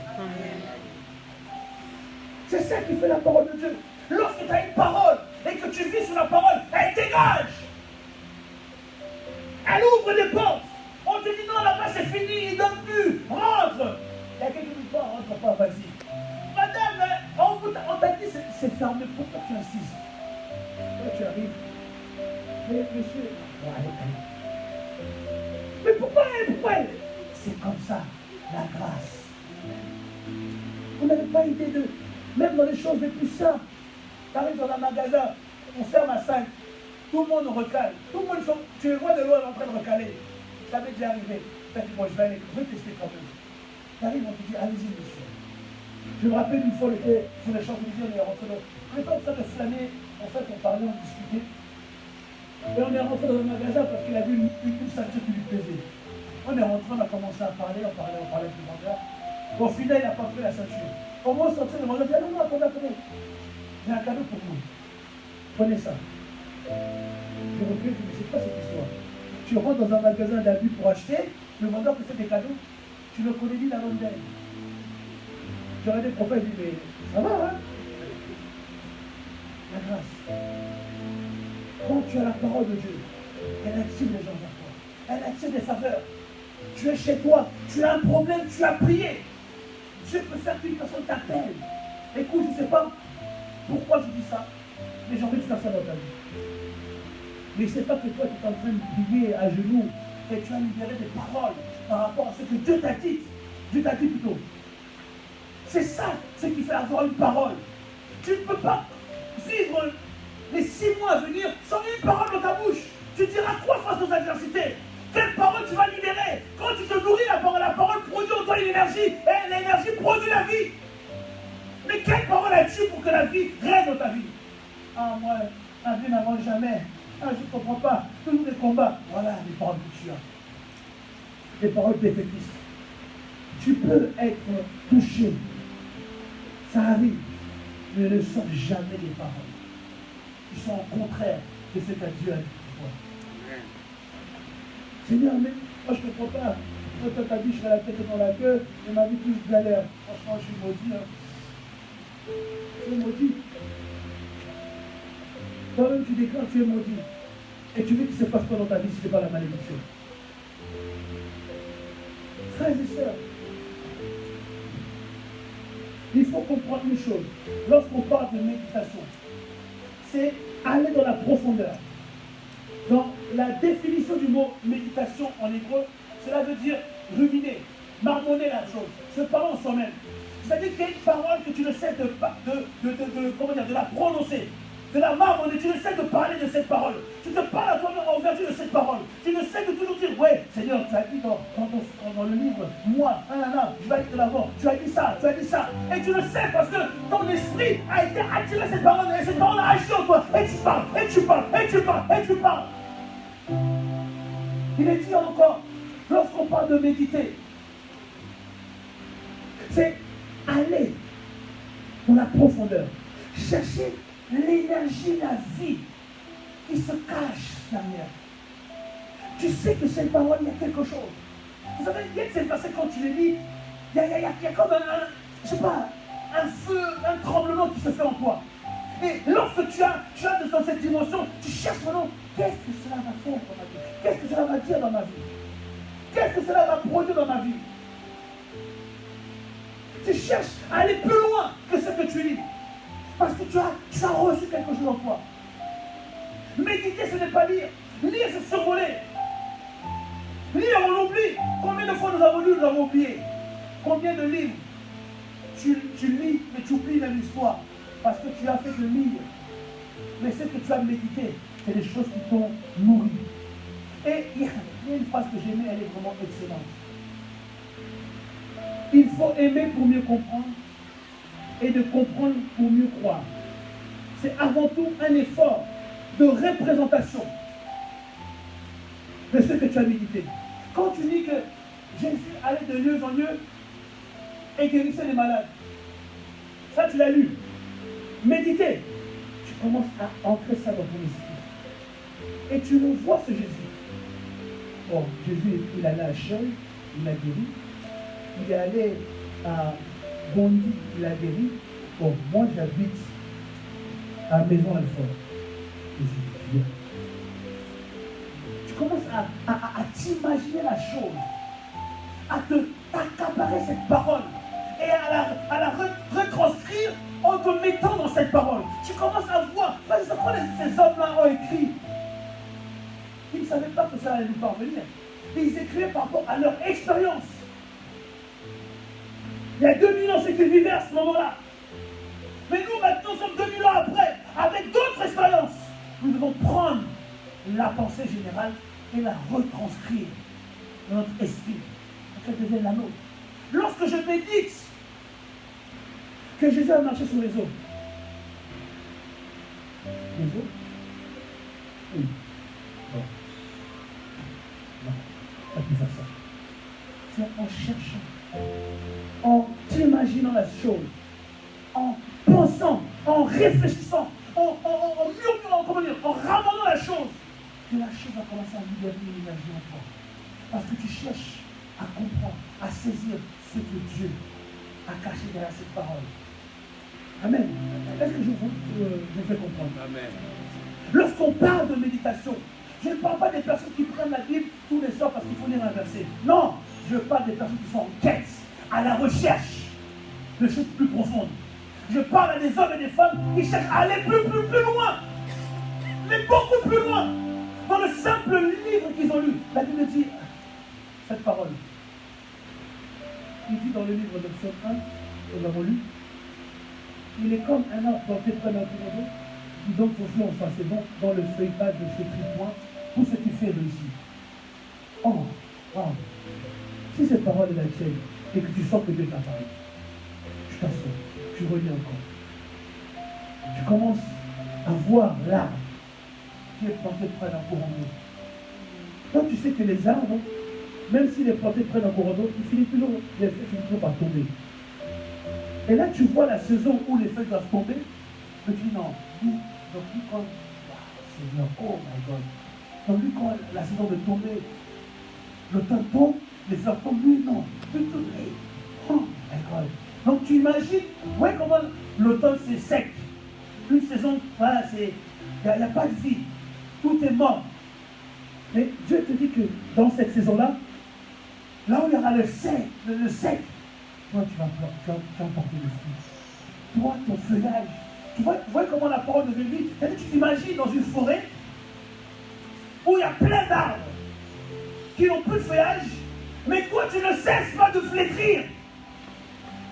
C'est ça qui fait la parole de Dieu. Lorsque tu as une parole et que tu vis sur la parole, elle dégage. Elle ouvre des portes. On te dit non, là-bas c'est fini, il ne donne plus. Rentre. Il y a quelqu'un qui dit pas, rentre pas, vas-y. Madame, on t'a dit c'est fermé. Pourquoi tu insistes? Là tu arrives. Mais monsieur, mais pourquoi elle? C'est comme ça, la grâce. Vous n'avez pas idée de, même dans les choses les plus simples, tu arrives dans un magasin, on ferme à 5, tout le monde recale, tout le monde, tu les vois de loin en train de recaler. Ça m'est déjà arrivé. Tu as dit, bon, je vais tester quand même. Tu arrives, on te dit, allez-y, monsieur. Je me rappelle une fois, on était sur les Champs-Élysées, on est rentré dans. On était en train de flâner, en fait, on parlait, on discutait. Et on est rentré dans un magasin parce qu'il a vu une ceinture qui lui plaisait. On est rentré, on a commencé à parler, on parlait avec le vendeur. Au final, il n'a pas pris la ceinture. Au moins, sortir le vendeur dit, ah non, attendez. J'ai un cadeau pour vous. Prenez ça. Je recule, je dis, mais c'est quoi cette histoire? Tu rentres dans un magasin d'habits pour acheter, le vendeur te fait des cadeaux, tu le connais ni la rondelle. J'aurais des prophètes, je dis, mais ça va, hein? La grâce. Quand tu as la parole de Dieu, elle attire les gens vers toi. Elle attire des faveurs. Tu es chez toi, tu as un problème, tu as prié. Dieu peut faire qu'une personne t'appelle. Écoute, je ne sais pas pourquoi je dis ça, mais j'ai envie de faire ça dans ta vie. Mais ce n'est pas que toi tu es en train de prier à genoux et tu as libéré des paroles par rapport à ce que Dieu t'a dit. Dieu t'a dit plutôt. C'est ça ce qui fait avoir une parole. Tu ne peux pas vivre les 6 mois à venir sans une parole dans ta bouche. Tu diras quoi face aux adversités? Quelle parole tu vas libérer? Quand tu te nourris, la parole produit en toi une énergie, et l'énergie produit la vie. Mais quelle parole as-tu pour que la vie règne dans ta vie? Ah, moi, la vie n'avance jamais. Ah, je ne comprends pas. Toujours des combats. Voilà les paroles que tu as. Les paroles défaitistes. Tu peux être touché. Ça arrive. Mais ne sors jamais les paroles. Ils sont au contraire de ce que Dieu a dit pour toi. Seigneur, mais moi je ne comprends pas. Quand tu as dit je serai la tête dans la queue, et ma vie plus galère. Franchement, je suis maudit. Hein. Tu es maudit. Toi-même, tu déclares que tu es maudit. Et tu veux qu'il se passe quoi dans ta vie si ce n'est pas la malédiction? Frères et sœurs, il faut comprendre une chose. Lorsqu'on parle de méditation, c'est aller dans la profondeur. Dans la définition du mot méditation en hébreu, cela veut dire ruminer, marmonner la chose, se parler en soi-même. C'est-à-dire qu'il y a une parole que tu ne sais de la prononcer, de la marmonner, tu ne sais de parler de cette parole. Tu te parles à toi-même en vertu de cette parole. Tu ne sais de toujours dire, ouais, Seigneur, tu as dit dans le livre, moi, je vais aller de l'avant, tu as dit ça, Et tu le sais parce que ton esprit a été attiré à cette parole, et cette parole a agi en toi. Et tu parles, et tu parles, et tu parles, et tu parles. Il est dit encore, lorsqu'on parle de méditer, c'est aller dans la profondeur, chercher l'énergie, la vie qui se cache derrière. Tu sais que cette parole, il y a quelque chose. Vous savez, il y a ces versets quand tu les lis, il y a comme un feu, un tremblement qui se fait en toi. Et lorsque tu as dans cette dimension, tu cherches maintenant, qu'est-ce que cela va faire dans ma vie? Qu'est-ce que cela va dire dans ma vie? Qu'est-ce que cela va produire dans ma vie? Tu cherches à aller plus loin que ce que tu lis. Parce que tu as reçu quelque chose en toi. Méditer, ce n'est pas lire. Lire, c'est survoler. Lire, on l'oublie. Combien de fois nous avons lu, nous avons oublié? Combien de livres tu lis, mais tu oublies même l'histoire. Parce que tu as fait de lire. Mais ce que tu as médité, c'est des choses qui t'ont nourri. Et il y a une phrase que j'aimais, elle est vraiment excellente. Il faut aimer pour mieux comprendre et de comprendre pour mieux croire. C'est avant tout un effort de représentation de ce que tu as médité. Quand tu dis que Jésus allait de lieu en lieu et guérissait les malades, ça tu l'as lu. Méditer, tu commences à entrer ça dans ton esprit. Et tu le vois ce Jésus. Bon, Jésus, il allait à Cheuil, il a guéri. Il est allé à Bondy, il a guéri. Bon, moi j'habite à la maison Alfort. Et c'est bien. Tu commences à t'imaginer la chose, à t'accaparer cette parole et à la retranscrire en te mettant dans cette parole. Tu commences à voir, parce que quand ces hommes-là ont écrit, ils ne savaient pas que ça allait nous parvenir. Ils écrivaient par rapport à leur expérience. Il y a 2000 ans, c'est qu'ils vivaient à ce moment-là. Mais nous, maintenant, sommes 2000 ans après, avec d'autres expériences. Nous devons prendre la pensée générale et la retranscrire dans notre esprit, pour qu'elle devienne la nôtre. Lorsque je médite que Jésus a marché sur les eaux. Les eaux? Oui. Bon. Non, pas plus faire ça. C'est en cherchant, en imaginant la chose, en pensant, en réfléchissant, en murmurant, comment dire, en ramenant la chose, que la chose va commencer à libérer l'énergie en toi. Parce que tu cherches à comprendre, à saisir ce que Dieu a caché derrière cette parole. Amen. Est-ce que je vous fais comprendre? Amen. Lorsqu'on parle de méditation, je ne parle pas des personnes qui prennent la Bible tous les soirs parce qu'il faut lire un verset. Non, je parle des personnes qui sont en quête, à la recherche de choses plus profondes. Je parle à des hommes et des femmes qui cherchent à aller plus loin, mais beaucoup plus loin. Dans le simple livre qu'ils ont lu, la Bible dit cette parole. Il dit dans le livre de Psaume 1, nous avons lu, il est comme un arbre planté près d'un courant d'eau, qui donne son flot en sa saison, dans le feuilletage de ses tripoints, tout ce qu'il fait réussit. Oh, wow. Si cette parole est la tienne, et que tu sens que Dieu t'a parlé, tu t'assois, tu relis encore. Tu commences à voir l'arbre qui est planté près d'un courant d'eau. Toi, tu sais que les arbres, même s'il est planté près d'un courant d'eau, il finit toujours par tomber. Et là, tu vois la saison où les feuilles doivent tomber. Mais tu dis non, lui, donc lui quand, Seigneur, oh my God. Donc lui quand la saison de tomber, l'automne tombe, les fleurs tombent, lui non. Lui tout, oh my God. Donc tu imagines, ouais, comment l'automne c'est sec. Une saison, voilà, il n'y a pas de vie. Tout est mort. Mais Dieu te dit que dans cette saison-là, là où il y aura le sec, toi tu vas porter le fruit. Toi, ton feuillage. Tu vois comment la parole devient vie. C'est-à-dire que tu t'imagines dans une forêt où il y a plein d'arbres qui n'ont plus de feuillage, mais toi tu ne cesses pas de flétrir.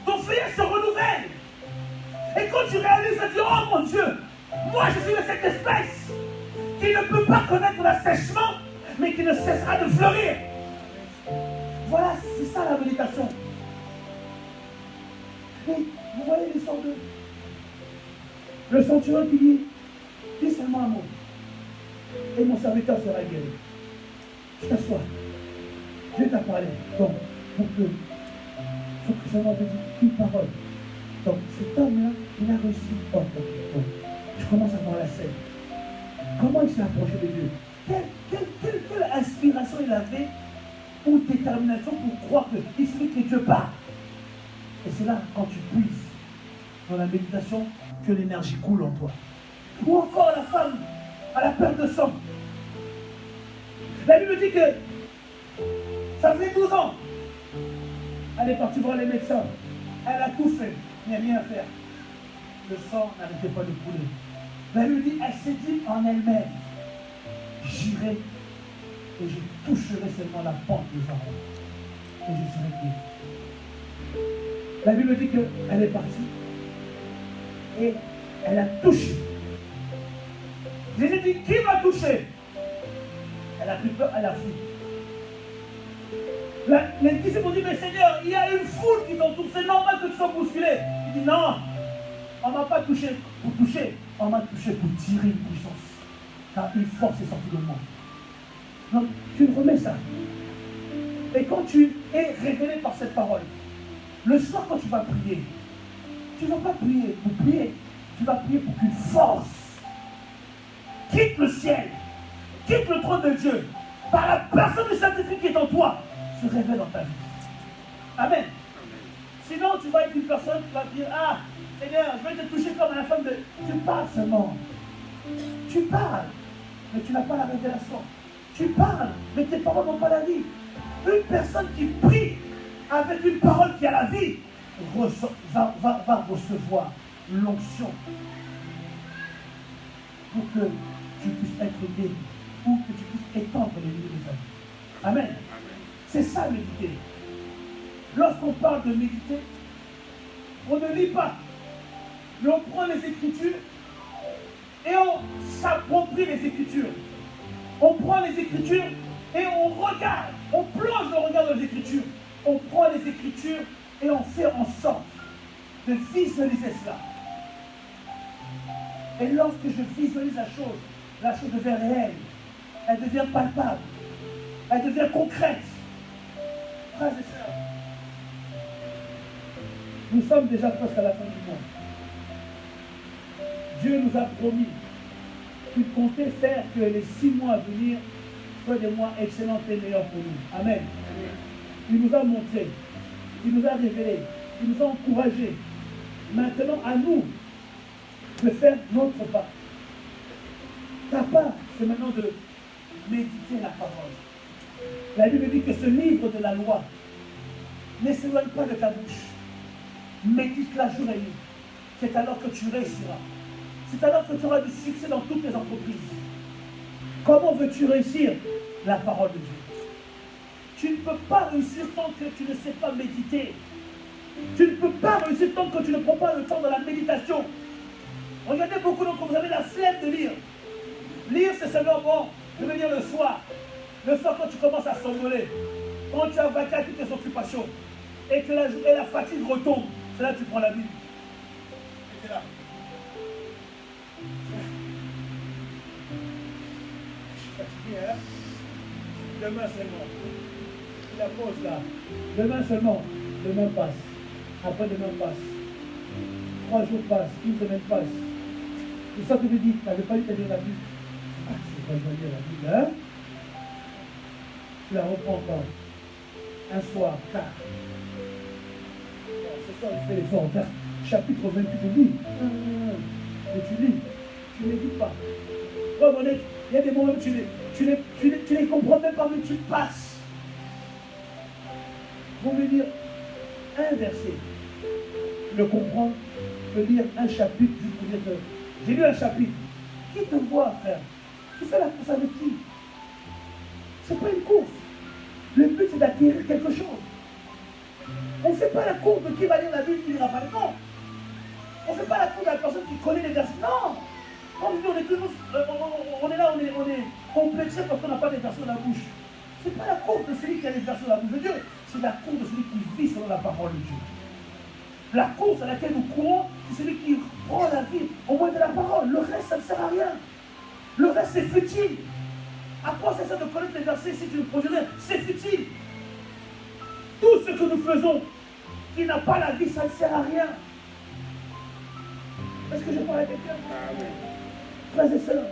Ton feuillage se renouvelle. Et quand tu réalises, tu dis, oh mon Dieu, moi je suis de cette espèce qui ne peut pas connaître l'assèchement, mais qui ne cessera de fleurir. Voilà, c'est ça la méditation. Et vous voyez l'histoire de le centurion qui dit, dis seulement un mot, et mon serviteur sera guéri. Je t'assois. Dieu t'a parlé. Donc, il faut que seulement te dise une parole. Donc, cet homme-là, il a reçu. Donc, je commence à voir la scène. Comment il s'est approché de Dieu? Quelle inspiration il avait ou détermination pour croire qu'il suffit que Dieu parle. Et c'est là, quand tu puisses dans la méditation, que l'énergie coule en toi. Ou encore la femme à la perte de sang. La Bible dit que ça fait 12 ans. Elle est partie voir les médecins. Elle a tout fait. Il n'y a rien à faire. Le sang n'arrêtait pas de couler. La Bible dit, elle s'est dit en elle-même, j'irai et je toucherai seulement la pente des enfants. Et je serai guéri. La Bible dit qu'elle est partie. Et elle a touché. Jésus dit, qui m'a touché? Elle a pris peur, elle a fui. Les disciples ont dit, mais Seigneur, il y a une foule qui t'entoure, c'est normal que tu sois bousculé. Il dit, non, on ne m'a pas touché pour toucher, on m'a touché pour tirer une puissance. Car une force est sortie de moi. Donc, tu remets ça. Et quand tu es révélé par cette parole, le soir quand tu vas prier, tu ne vas pas prier pour prier, tu vas prier pour qu'une force quitte le ciel, quitte le trône de Dieu, par la personne du Saint-Esprit qui est en toi, se révèle dans ta vie. Amen. Sinon, tu vas être une personne qui va dire, ah, Seigneur, je vais te toucher comme à la femme de... Tu parles seulement. Tu parles, mais tu n'as pas la révélation. Tu parles, mais tes paroles n'ont pas la vie. Une personne qui prie avec une parole qui a la vie va recevoir l'onction pour que tu puisses être guéri ou que tu puisses étendre les limites de ta vie. Amen. C'est ça, méditer. Lorsqu'on parle de méditer, on ne lit pas, mais on prend les Écritures et on s'approprie les Écritures. On prend les Écritures et on regarde, on plonge le regard dans les Écritures. On prend les Écritures et on fait en sorte de visualiser cela. Et lorsque je visualise la chose devient réelle, elle devient palpable, elle devient concrète. Frères et sœurs, nous sommes déjà presque à la fin du monde. Dieu nous a promis qu'il comptait faire que les 6 mois à venir soient des mois excellents et meilleurs pour nous. Amen. Il nous a montré, il nous a révélé, il nous a encouragés. Maintenant, à nous de faire notre part. Ta part, c'est maintenant de méditer la parole. La Bible dit que ce livre de la loi ne s'éloigne pas de ta bouche. Médite-la jour et nuit. C'est alors que tu réussiras. C'est alors que tu auras du succès dans toutes tes entreprises. Comment veux-tu réussir? La parole de Dieu. Tu ne peux pas réussir tant que tu ne sais pas méditer. Tu ne peux pas réussir tant que tu ne prends pas le temps de la méditation. Regardez, beaucoup d'entre vous avez la flemme de lire. Lire, c'est seulement bon. Je veux dire le soir. Le soir, quand tu commences à somnoler, quand tu as vaqué à toutes tes occupations, et que la fatigue retombe, c'est là que tu prends la Bible. Et c'est là. Je suis fatigué, hein? Demain seulement. La pause là. Demain seulement. Demain passe. Après-demain passe. 3 jours passent. Une semaine passe. C'est ça que je dis. Tu n'avais pas eu à lire la Bible. Ah, c'est pas lire la Bible, hein? Tu la reprends encore. Un soir, tard. Ce soir, il fait l'effort. Chapitre 28, tu lis. Et tu lis. Tu ne médites pas. Il y a des moments où tu les comprends même pas, mais tu passes. Vous me dire un verset. Le comprendre, peut lire un chapitre, juste pour dire que j'ai lu un chapitre. Qui te voit, frère? Tu fais la course avec qui? C'est pas une course. Le but, c'est d'acquérir quelque chose. On ne fait pas la course de qui va lire la Bible, qui ne lira pas. Non. On ne fait pas la course de la personne qui connaît les versets. Non. On est toujours, on est là, on est complexé parce qu'on n'a pas des versets dans la bouche. Ce n'est pas la course de celui qui a les versets dans la bouche de Dieu. C'est la course de celui qui vit selon la parole de Dieu. La course à laquelle nous courons, c'est celui qui prend la vie au moins de la parole. Le reste, ça ne sert à rien. Le reste, c'est futile. À quoi ça sert de connaître les versets si tu ne produis rien? C'est futile. Tout ce que nous faisons qui n'a pas la vie, ça ne sert à rien. Est-ce que je parle à quelqu'un? Frères et sœurs,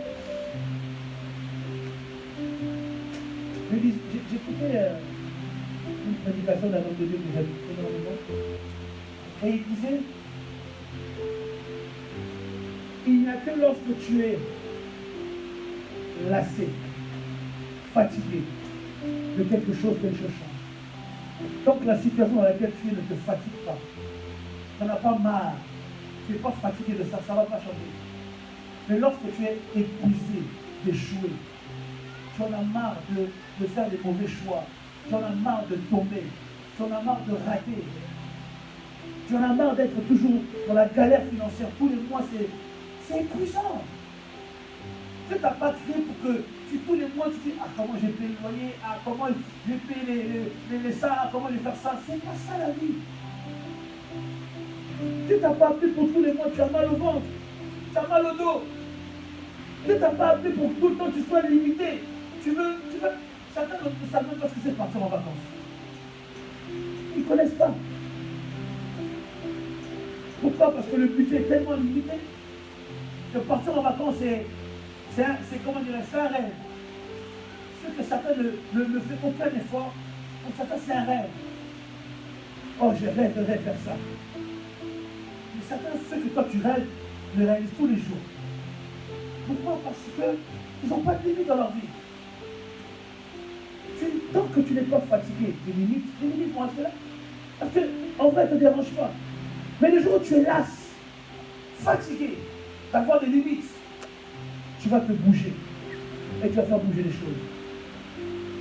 j'écoutais une prédication d'un homme de Dieu que j'aime énormément. Et il disait, il n'y a que lorsque tu es lassé, fatigué de quelque chose change. Tant que la situation dans laquelle tu es ne te fatigue pas, tu n'en as pas marre, tu n'es pas fatigué de ça, ça ne va pas changer. Mais lorsque tu es épuisé d'échouer, tu en as marre de faire des mauvais choix, tu en as marre de tomber, tu en as marre de rater, tu en as marre d'être toujours dans la galère financière, tous les mois, c'est épuisant. Tu n'as pas créé pour que tous les mois tu dis, ah comment j'ai payé le loyer, ah comment j'ai payé les ça, comment je vais faire ça. C'est pas ça la vie. Tu n'as pas appris pour tous les mois, tu as mal au ventre, tu as mal au dos. Tu n'as pas appris pour que tout le temps tu sois limité. Certains ne savent même pas ce que c'est partir en vacances. Ils ne connaissent pas. Pourquoi? Parce que le budget est tellement limité que partir en vacances, c'est comment dire, c'est un rêve. Ce que certains ne fait aucun effort, pour certains c'est un rêve. Oh, je rêverais faire ça. certains, ceux que toi tu rêves, le réalisent tous les jours. Pourquoi? Parce qu'ils n'ont pas de limite dans leur vie. Tant que tu n'es pas fatigué, les limites vont être là. Parce qu'en vrai, elles ne te dérangent pas. Mais le jour où tu es las, fatigué d'avoir des limites, tu vas te bouger. Et tu vas faire bouger les choses.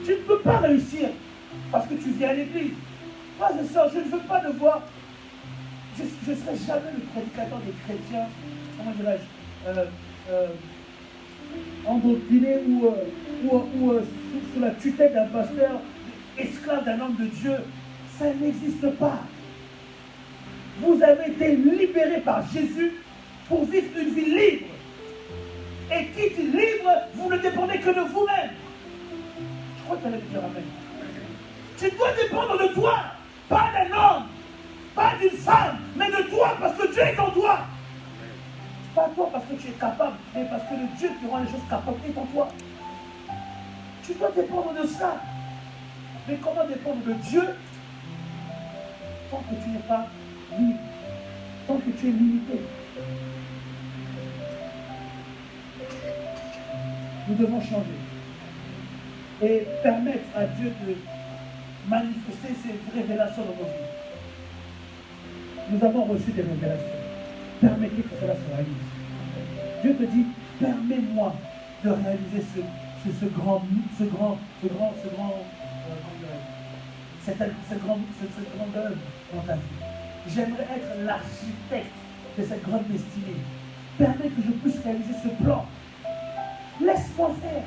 Tu ne peux pas réussir parce que tu viens à l'église. Frères et sœurs, je ne veux pas devoir. Je ne serai jamais le prédicateur des chrétiens, comment dirais-je, endoctriné ou sous la tutelle d'un pasteur, esclave d'un homme de Dieu. Ça n'existe pas. Vous avez été libérés par Jésus pour vivre une vie libre. Et qui dit libre, vous ne dépendez que de vous-même. Je crois qu'elle allait dire amen. Tu dois dépendre de toi, pas d'un homme, pas d'une femme, mais de toi parce que Dieu est en toi. Pas toi parce que tu es capable, mais parce que le Dieu qui rend les choses capables est en toi. Tu dois dépendre de ça. Mais comment dépendre de Dieu tant que tu n'es pas libre, tant que tu es limité? Nous devons changer et permettre à Dieu de manifester ses révélations dans nos vies. Nous avons reçu des révélations. Permettez que cela se réalise. Dieu te dit, permets-moi de réaliser cette grande œuvre dans ta vie. J'aimerais être l'architecte de cette grande destinée. Permets que je puisse réaliser ce plan. Laisse-moi faire.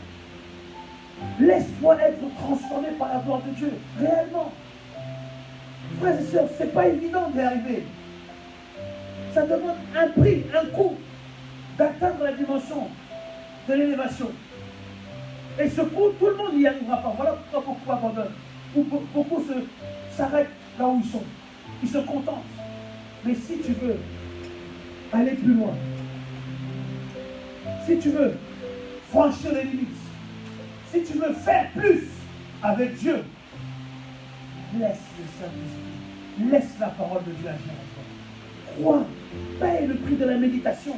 Laisse-moi être transformé par la gloire de Dieu. Réellement. Frères et sœurs, ce n'est pas évident d'y arriver. Ça demande un prix, un coût d'atteindre la dimension de l'élévation. Et ce coût, tout le monde n'y arrivera pas. Voilà pourquoi beaucoup abandonnent. Beaucoup s'arrêtent là où ils sont. Ils se contentent. Mais si tu veux aller plus loin, si tu veux franchir les limites, si tu veux faire plus avec Dieu, laisse le Saint-Esprit, laisse la parole de Dieu agir en toi. Crois, paye le prix de la méditation.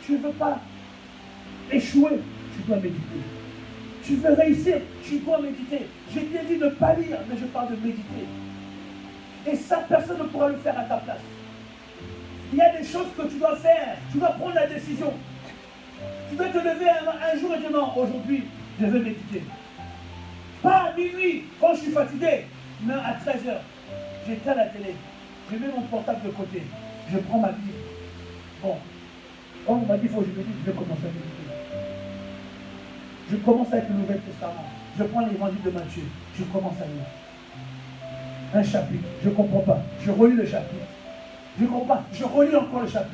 Tu ne veux pas échouer, tu dois méditer. Tu veux réussir, tu dois méditer. J'ai bien dit de ne pas lire, mais je parle de méditer. Et ça, personne ne pourra le faire à ta place. Il y a des choses que tu dois faire. Tu dois prendre la décision. Tu dois te lever un jour et dire non, aujourd'hui, je vais méditer. Pas à minuit, quand je suis fatigué, mais à 13h. J'éteins la télé. Je mets mon portable de côté. Je prends ma Bible. Bon. Quand on m'a dit qu'il faut que je médite, je vais commencer à méditer. Je commence avec le Nouveau Testament. Je prends l'évangile de Matthieu. Je commence à lire. Un chapitre. Je ne comprends pas. Je relis le chapitre. Je ne comprends pas. Je relis encore le chapitre.